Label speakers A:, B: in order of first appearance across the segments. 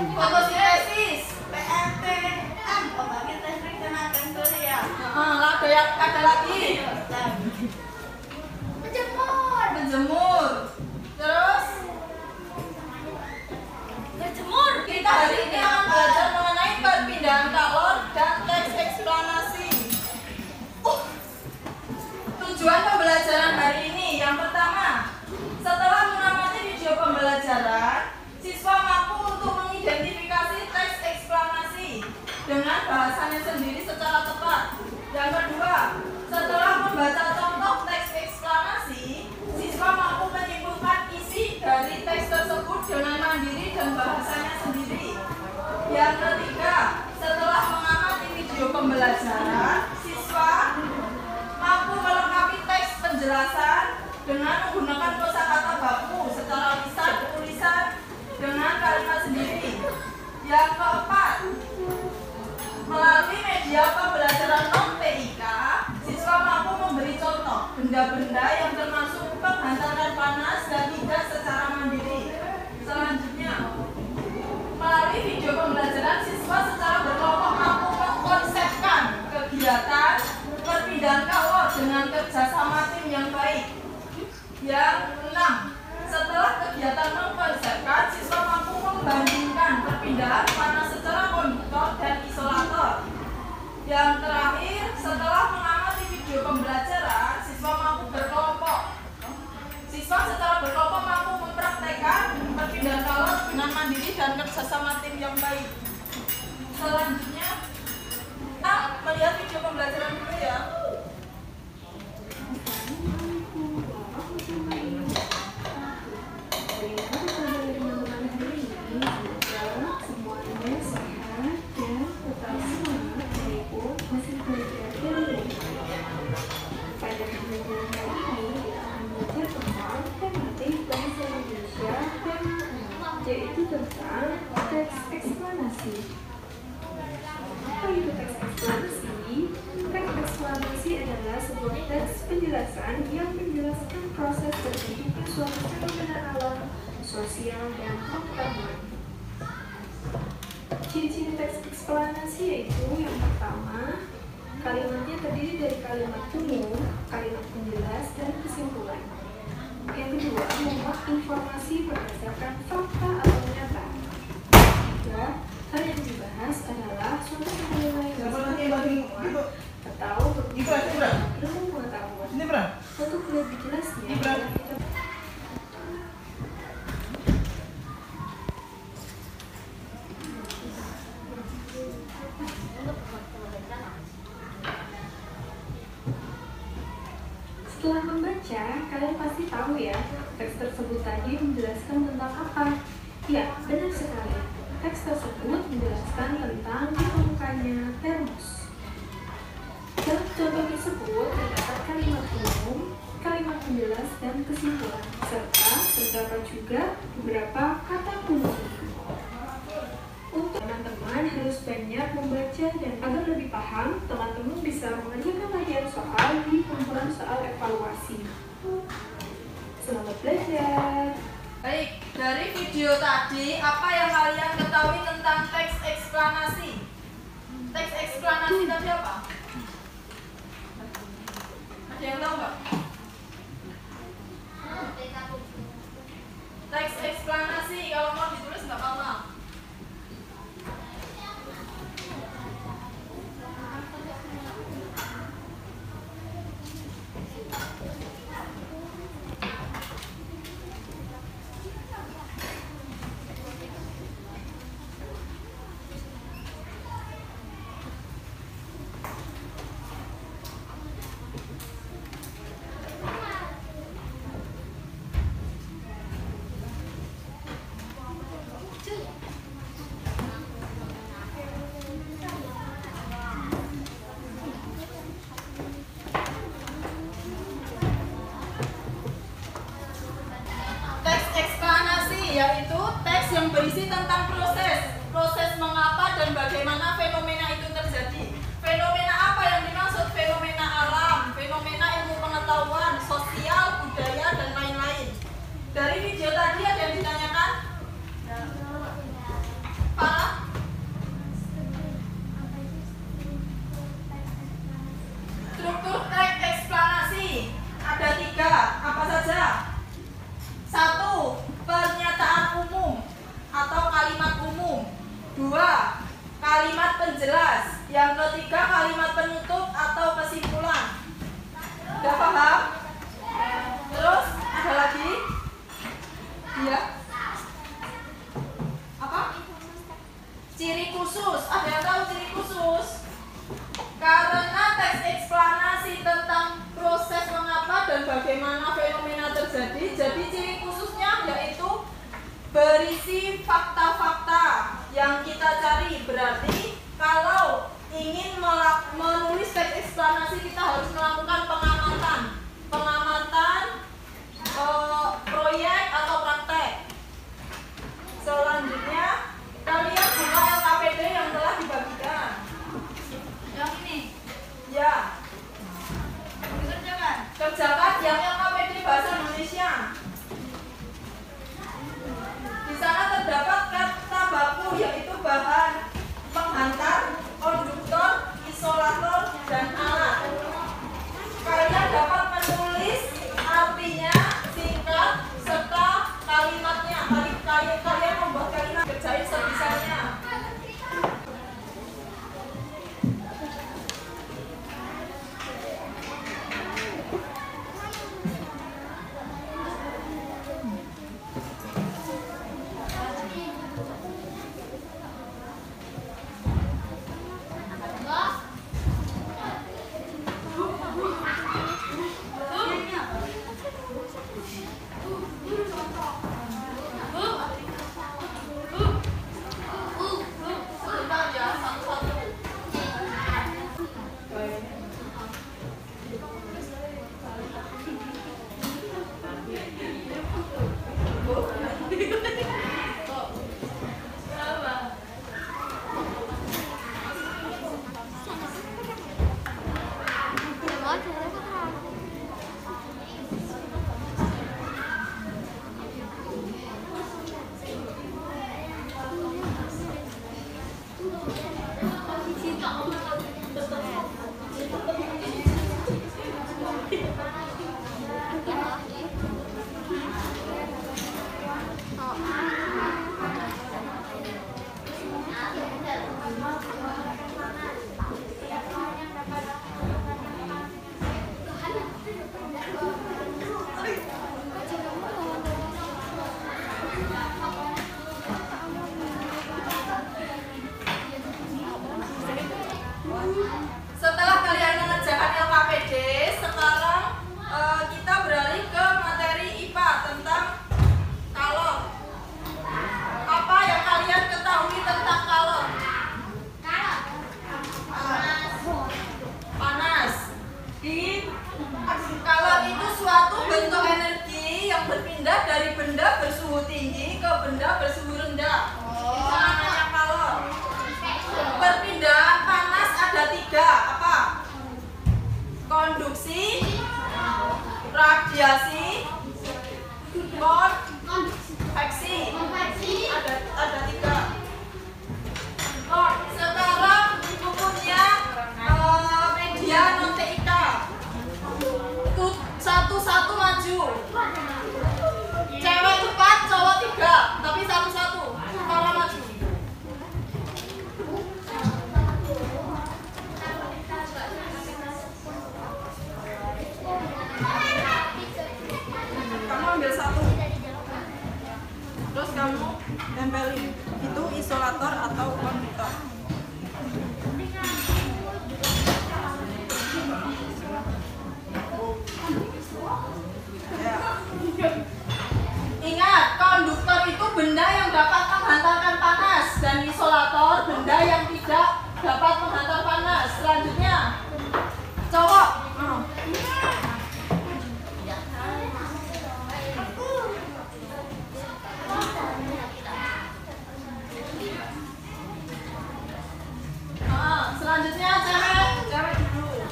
A: Fotosintesis. PMTM. Pembangkit listrik tenaga surya. Ada lagi. Menjemur. Terus berjemur. Kita hari ini akan belajar mengenai perpindahan kalor dan teks eksplanasi. Tujuan pembelajaran hari ini yang pertama, setelah mengamati video pembelajaran, siswa mampu untuk mengidentifikasi teks eksplanasi dengan bahasanya sendiri secara tepat. Yang kedua, setelah membaca contoh teks eksplanasi, siswa mampu menyimpulkan isi dari teks tersebut dengan mandiri dan bahasanya sendiri. Yang ketiga, setelah mengamati video pembelajaran, siswa mampu melengkapi teks penjelasan dengan menggunakan kosakata baku secara lisan, tulisan dengan kalimat sendiri. Yang keempat, melalui media pembelajaran non-TIK, siswa mampu memberi contoh benda-benda yang termasuk penghantaran panas dan tidak secara mandiri. Selanjutnya, melalui video pembelajaran, siswa secara berkelompok mampu mengkonsepkan kegiatan perpindahan kalor dengan kerjasama tim yang baik. Yang keenam, setelah kegiatan mengkonsepkan, siswa mampu membandingkan perpindahan panas secara konduktor dan isolator. Yang terakhir, setelah mengamati video pembelajaran, siswa mampu berkelompok. Siswa secara berkelompok mampu mempraktekkan perpindahan kalor dengan mandiri dan kerjasama tim yang baik. Selanjutnya, kita melihat video pembelajaran dulu ya.
B: Yaitu tentang teks eksplanasi. Apa itu teks eksplanasi? Teks eksplanasi adalah sebuah teks penjelasan yang menjelaskan proses terbentuknya suatu fenomena alam, sosial, dan pengetahuan. Ciri-ciri teks eksplanasi yaitu yang pertama, kalimatnya terdiri dari kalimat umum, kalimat penjelas, dan kesimpulan. Yang kedua, memuat informasi berdasarkan fakta atau nyata. Ketiga, hal yang dibahas adalah suatu fenomena yang atau ilmu pengetahuan. Untuk lebih jelasnya, setelah membaca, kalian pasti tahu ya, teks tersebut tadi menjelaskan tentang apa? Ya, benar sekali. Teks tersebut menjelaskan tentang ditemukannya termos. Dalam contoh tersebut terdapat kalimat umum, kalimat penjelas, dan kesimpulan, serta terdapat juga beberapa kata kunci. Untuk teman-teman harus banyak membaca dan agar lebih paham, teman-teman bisa mengerjakan latihan soal di kumpulan soal evaluasi. Selamat belajar.
A: Baik, dari video tadi, apa yang kalian ketahui tentang teks eksplanasi? Teks eksplanasi tadi apa? Ada yang tahu nggak? Teks eksplanasi, kalau mau ditulis nggak apa-apa. Yaitu teks yang berisi tentang proses mengapa dan bagaimana fenomena itu terjadi. Fenomena apa yang dimaksud? Fenomena alam, fenomena ilmu pengetahuan, sosial, budaya, dan lain-lain. Dari video tadi ada yang ditanyakan? Dua, kalimat penjelas. Yang ketiga, kalimat penutup atau kesimpulan. Udah paham? Terus ada lagi? Iya. Apa? Ciri khusus. Ada yang tahu ciri khusus? Karena teks eksplanasi tentang proses mengapa dan bagaimana fenomena terjadi, jadi ciri khususnya yaitu berisi fakta-fakta yang kita cari. Berarti kalau ingin menulis teks eksplanasi, kita harus melakukan pengamatan proyek atau praktek. Selanjutnya kalian buka LKPD yang telah dibagikan. Yang ini ya, kerjakan yang LKPD bahasa Indonesia. Di sana terdapat kata baku, yaitu bahan penghantar, konduktor, isolator, dan alat. Kalian dapat menulis artinya, singkat, serta kalimatnya. Kalian membuat kalimat, kerjain sebisanya. Setelah kalian mengerjakan LKPD, sekarang kita beralih ke materi IPA tentang kalor. Apa yang kalian ketahui tentang kalor? Panas. Kalor itu suatu bentuk energi yang berpindah dari benda bersuhu tinggi ke benda bersuhu rendah. Itu namanya kalor. Perpindahan panas ada tiga, apa? Konduksi, radiasi, konveksi. Ada tiga. Sekarang ibu punya media non TIK. Satu-satu maju. Cewek 4, cowok 3, tapi satu-satu. Para maju. Kamu ambil satu, terus kamu tempelin. Itu isolator atau konduktor. Ya. Ingat, konduktor itu benda yang dapat menghantarkan panas, dan isolator benda yang tidak dapat menghantar panas. Selanjutnya, cowok. Selanjutnya cewek dulu.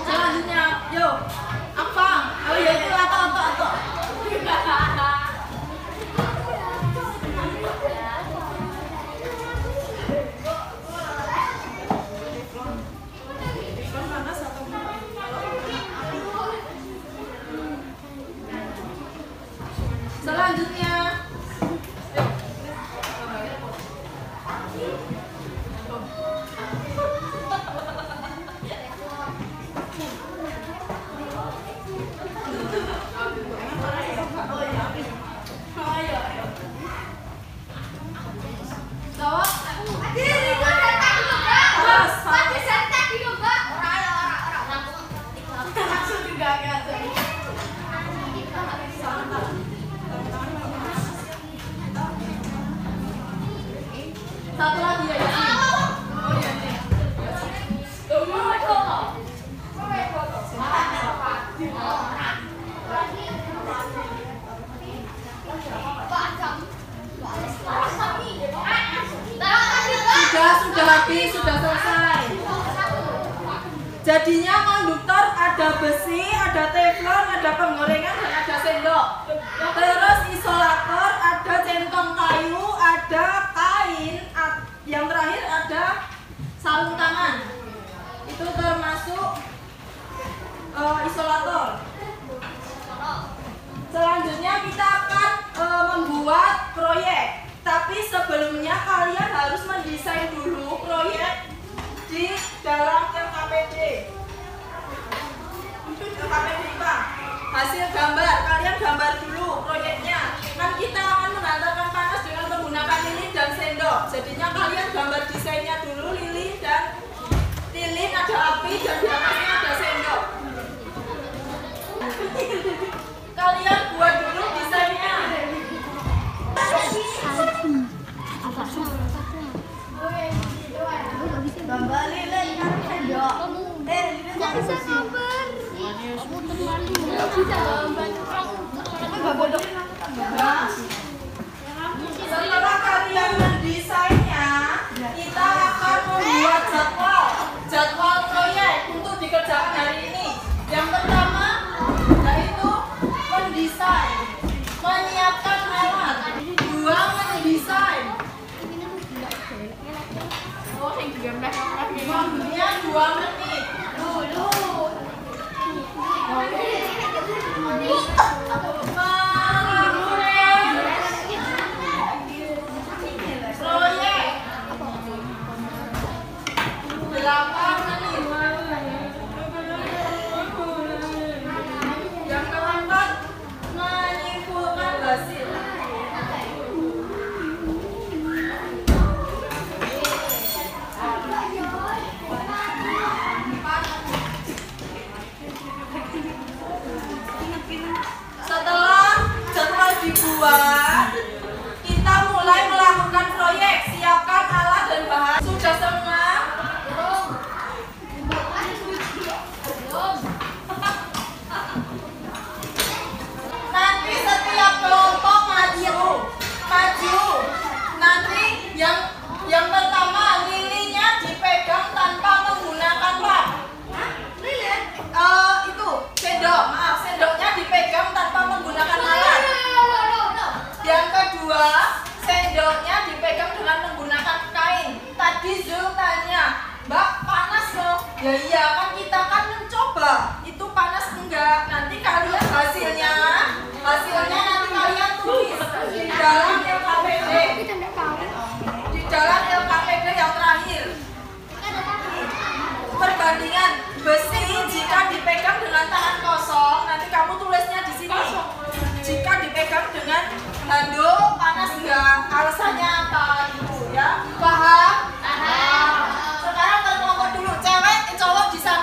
A: Cewek Satu lagi ya. Oh iya nih. Sudah habis, sudah selesai. Jadinya konduktor ada besi, ada teflon, ada penggorengan, dan ada sendok. Terus isolator ada centong kayu, ada kain, yang terakhir ada sarung tangan. Itu termasuk isolator. Selanjutnya kita akan membuat proyek. Tapi sebelumnya kalian harus mendesain dulu proyek di dalam LKPD. LKPD IPA. Hasil gambar, kalian gambar dulu proyeknya. Kan kita akan mengantarkan panas dengan menggunakan lilin dan sendok. Jadinya kalian gambar desainnya dulu, lilin, ada api, dan di atasnya ada sendok. Kalian buat dulu desainnya. Gambar lilin kan sendok.
C: Nggak bisa gambar. Nggak bisa gambar.
A: Setelah kalian mendesainnya, kita akan membuat jadwal proyek untuk dikerjakan hari ini. Yang pertama yaitu mendesain, menyiapkan alat. Dua, mendesain. Waktunya 2 menit. Proyek 8 menit. Yang keempat, menyimpulkan hasil. Setelah jadwal dibuat, kita mulai melakukan proyek. Siapkan alat dan bahan. Sudah semua? Nanti setiap kelompok maju. Nanti yang pertama lilinnya dipegang tanpa menggunakan lap. Itu sendoknya dipegang tanpa menggunakan alat. Yang kedua, sendoknya dipegang dengan menggunakan kain. Tadi Zul tanya, Mbak panas loh. Ya iya, kan kita kan mencoba. Itu panas enggak? Nanti kalian hasilnya nanti kalian tulis di dalam LKPD. Di dalam LKPD yang terakhir. Perbandingan besi jika dipegang dengan tangan kosong, nanti kamu tulisnya di sini. Jika dipegang dengan handuk, panas enggak? Alasannya apa? Gitu ya. Paham? Sekarang kelompok dulu. Cewek, cowok di sana.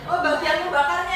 A: Oh, bagianmu bakar